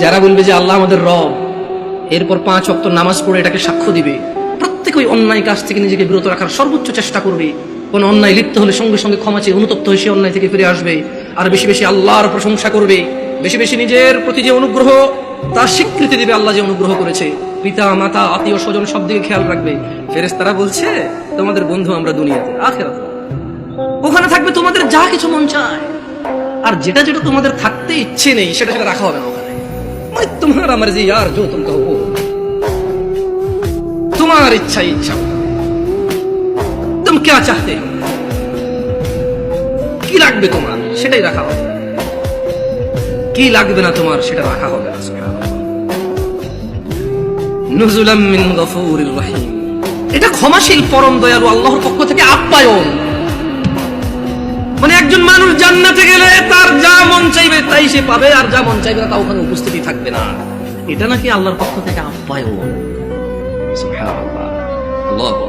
যারা বলবে যে আল্লাহ আমাদের রব, এরপর 5 ওয়াক্ত নামাজ পড়ে এটাকে সাক্ষ্য দিবে, প্রত্যেক ওই অন্যায় কাজ থেকে নিজেকে বিরত রাখার সর্বোচ্চ চেষ্টা করবে। কোন অন্যায় লিপ্ত হলে সঙ্গে সঙ্গে ক্ষমা চেয়ে অনুতপ্ত হয়ে সে অন্যায় থেকে ফিরে আসবে, আর বেশি বেশি আল্লাহর প্রশংসা করবে, বেশি বেশি নিজের প্রতি যে অনুগ্রহ তার স্বীকৃতি দিবে, আল্লাহ যে অনুগ্রহ করেছে। পিতা মাতা আত্মীয় স্বজন সব দিকে খেয়াল রাখবে। ফেরেশতারা বলছে তোমাদের বন্ধু আমরা দুনিয়াতে, আখিরাতে ওখানে থাকবে তোমাদের যা কিছু মন চায়, আর যেটা যেটা তোমাদের থাকতে ইচ্ছে নেই সেটা সেটা রাখা হবে না ওখানে। মানে তোমার আমার যে यार जो तुम कहो তোমার ইচ্ছা ইচ্ছা, তুমি क्या चाहते हो, কি লাগবে তোমার সেটাই রাখা হবে, কি লাগবে না তোমার সেটা রাখা হবে না। নুজুলাম মিন গফুরির রহিম, এটা ক্ষমাশীল পরম দয়ালু আল্লাহর পক্ষ থেকে আপ্যায়ন। মানে একজন মানুষ জান্নাতে গেলে তার যা মন চাইবে তাই সে পাবে, আর যা মন চাইবে না তা ওখানে উপস্থিতি থাকবে না। এটা নাকি আল্লাহর পক্ষ থেকে আপ্যায়ন। সুবহানাল্লাহ, আল্লাহু